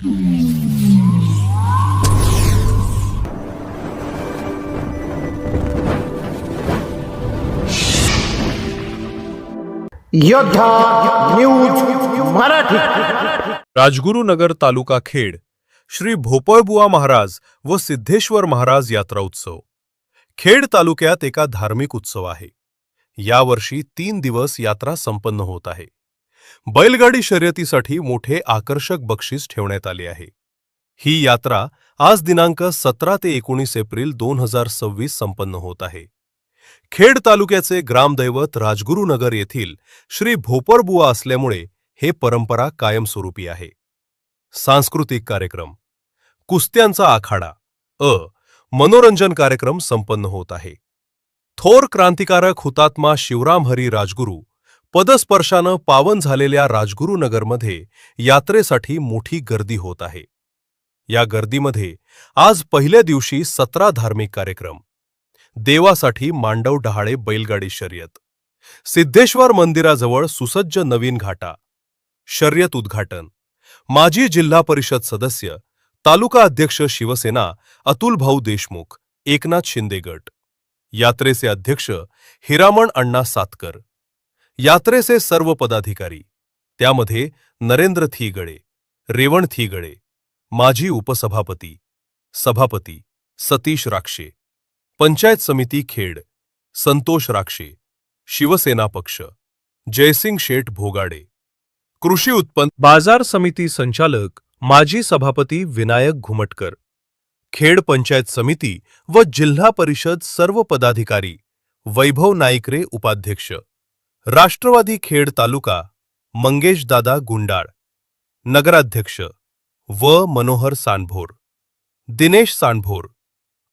योद्धा न्यूज मराठी। राजगुरुनगर तालुका खेड श्री भोपळबुवा महाराज व सिद्धेश्वर महाराज यात्रा उत्सव खेड तालुक्यात एका धार्मिक उत्सव आहे। यावर्षी 3 दिवस यात्रा संपन्न होत आहे। बैलगाडी शर्यतीसाठी मोठे आकर्षक बक्षीस ठेवण्यात आले आहे। ही यात्रा आज दिनांक 17 ते 19 एप्रिल 2026 संपन्न होत आहे। खेड तालुक्याचे ग्रामदैवत राजगुरुनगर येथील श्री भोपळबुवा असल्यामुळे हे परंपरा कायमस्वरूपी आहे। सांस्कृतिक कार्यक्रम, कुस्त्यांचा आखाडा, मनोरंजन कार्यक्रम संपन्न होत आहे। थोर क्रांतिकारक हुतात्मा शिवराम हरी राजगुरू पदस्पर्शानं पावन झालेल्या राजगुरुनगरमध्ये यात्रेसाठी मोठी गर्दी होत आहे। या गर्दीमध्ये आज पहिल्या दिवशी 17 धार्मिक कार्यक्रम, देवासाठी मांडव डहाळे बैलगाडी शर्यत, सिद्धेश्वर मंदिराजवळ सुसज्ज नवीन घाटा, शर्यत उद्घाटन, माजी जिल्हा परिषद सदस्य, तालुका अध्यक्ष शिवसेना अतुलभाऊ देशमुख, एकनाथ शिंदे गट, यात्रेचे अध्यक्ष हिरामण अण्णा सातकर, यात्रेचे सर्व पदाधिकारी, त्यामध्ये नरेंद्र थीगळे, रेवण थीगळे, माजी उपसभापती, सभापती सतीश राक्षे, पंचायत समिती खेड संतोष राक्षे, शिवसेना पक्ष जयसिंग शेठ भोगाडे, कृषी उत्पन्न बाजार समिती संचालक माजी सभापती विनायक घुमटकर, खेड पंचायत समिती व जिल्हा परिषद सर्व पदाधिकारी वैभव नाईकरे उपाध्यक्ष, राष्ट्रवादी खेड तालुका मंगेश दादा गुंडाळ, नगराध्यक्ष व मनोहर सांभोर, दिनेश सांभोर,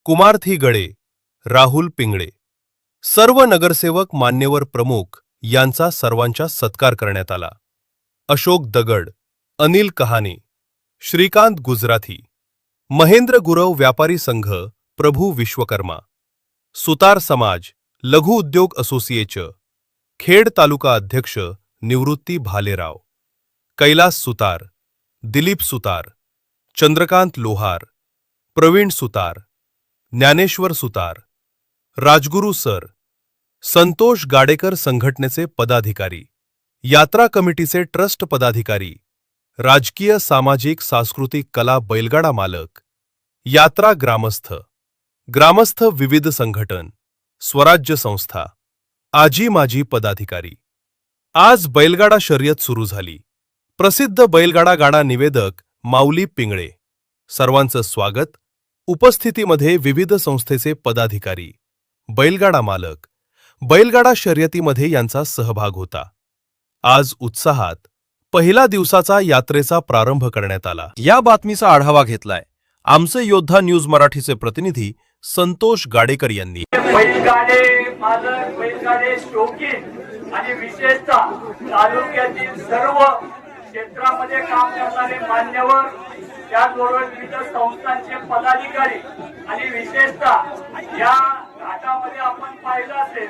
कुमार थीगळे, राहुल पिंगळे, सर्व नगरसेवक मान्यवर प्रमुख यांचा सर्वांचा सत्कार करण्यात आला। अशोक दगड, अनिल कहाणे, श्रीकांत गुजराथी, महेंद्र गुरव व्यापारी संघ प्रभू विश्वकर्मा, सुतार समाज लघु उद्योग असोसिएशन खेड तालुका अध्यक्ष निवृत्ती भालेराव, कैलास सुतार, दिलीप सुतार, चंद्रकांत लोहार, प्रवीण सुतार, ज्ञानेश्वर सुतार, राजगुरू सर, संतोष गाडेकर संघटनेचे पदाधिकारी, यात्रा कमिटीचे ट्रस्ट पदाधिकारी, राजकीय सामाजिक सांस्कृतिक कला बैलगाडा मालक, यात्रा ग्रामस्थ विविध संघटन, स्वराज्य संस्था, आजी माजी पदाधिकारी। आज बैलगाडा शर्यत सुरू झाली। प्रसिद्ध बैलगाडा गाडा निवेदक माऊली पिंगळे, सर्वांचं स्वागत। उपस्थितीमध्ये विविध संस्थेचे पदाधिकारी, बैलगाडा मालक, बैलगाडा शर्यतीमध्ये यांचा सहभाग होता। आज उत्साहात पहिला दिवसाचा यात्रेचा प्रारंभ करण्यात आला। या बातमीचा आढावा घेतलाय आमचे योद्धा न्यूज मराठीचे प्रतिनिधी संतोष गाडेकर यांनी। बैलगाडे मालक, बैलगाडे शौकीन आणि विशेषतः तालुक्यातील सर्व क्षेत्रामध्ये काम करणारे मान्यवर, त्याचबरोबर विविध संस्थांचे पदाधिकारी आणि विशेषतः या घाटामध्ये आपण पाहिलं असेल,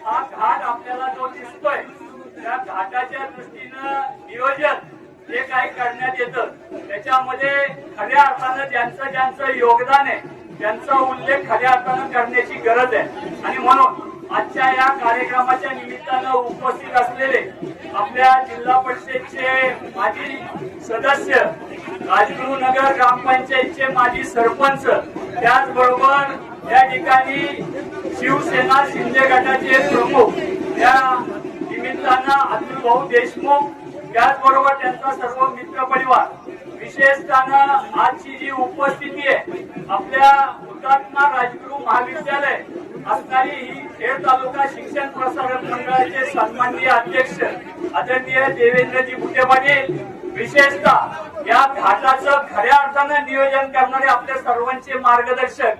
हा घाट आपल्याला जो दिसतोय त्या घाटाच्या दृष्टीनं नियोजन जे काही करण्यात येतं त्याच्यामध्ये खऱ्या अर्थानं ज्यांचं योगदान आहे त्यांचा उल्लेख खऱ्या अर्थानं करण्याची गरज आहे। आणि म्हणून आजच्या या कार्यक्रमाच्या निमित्तानं उपस्थित असलेले आपल्या जिल्हा परिषदेचे माजी सदस्य, राजगुरुनगर ग्रामपंचायतचे माजी सरपंच, त्याचबरोबर या ठिकाणी शिवसेना शिंदे गटाचे प्रमुख, या निमित्तानं अतुलभाऊ देशमुख, त्याचबरोबर त्यांचा सर्व मित्र परिवार, विशेषतः आजची जी उपस्थिती आहे आपल्या हुतात्मा राजगुरू महाविद्यालय असणारी ही खेड तालुका शिक्षण प्रसारक मंडळाचे सन्माननीय अध्यक्ष आदरणीय देवेंद्रजी बुटे पाटील, विशेषतः या घाटाचं खऱ्या अर्थानं नियोजन करणारे आपल्या सर्वांचे मार्गदर्शक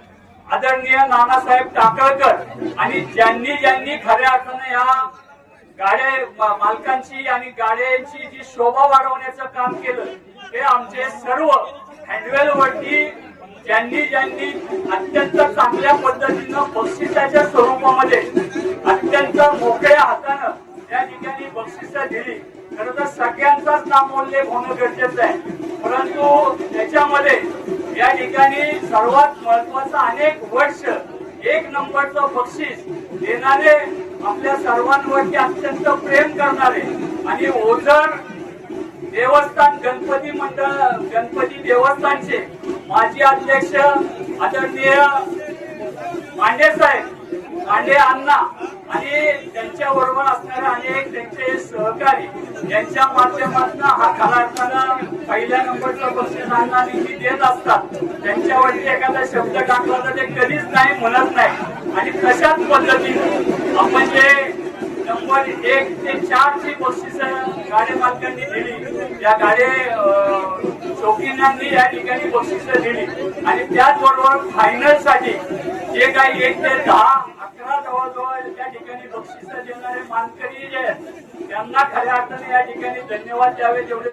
आदरणीय नानासाहेब टाकळकर, आणि ज्यांनी खऱ्या अर्थानं या गाड्या मालकांची आणि गाड्यांची जी शोभा वाढवण्याचं काम केलं हे आमचे सर्व हँडवेल वरती ज्यांनी अत्यंत चांगल्या पद्धतीनं बक्षिसाच्या स्वरूपामध्ये अत्यंत मोकळ्या हातानं त्या ठिकाणी बक्षिसं दिली। खरं तर सगळ्यांचाच नामोल्लेख होणं गरजेचं आहे, परंतु या ठिकाणी सर्वात महत्वाचं अनेक वर्ष 1 नंबरचं बक्षीस देणारे, आपल्या सर्वांवरती अत्यंत प्रेम करणारे आणि ओझर देवस्थान गणपती देवस्थानचे माजी अध्यक्ष आदरणीय पांडे साहेब, पांडे अण्णा आणि त्यांच्या बरोबर असणारे अनेक त्यांचे सहकारी यांच्या माध्यमातून हा खरा अर्थानं पहिल्या नंबरचं बक्षीस अण्णा नेहमी देत असतात. त्यांच्यावरती एखादा शब्द टाकला तर ते कधीच नाही म्हणत नाही आणि तशाच पद्धतीने आपण जे नंबर 1 ते 4 ची बक्षिसं गाडे मालकांनी दिली, या गाडे शौकीनांनी या ठिकाणी बक्षिसं दिली आणि त्याचबरोबर फायनल साठी जे काही 1 ते 10, 11 जवळजवळ त्या ठिकाणी बक्षिसं देणारे मानकरी जे आहेत त्यांना खऱ्या अर्थाने या ठिकाणी धन्यवाद द्यावे. तेवढे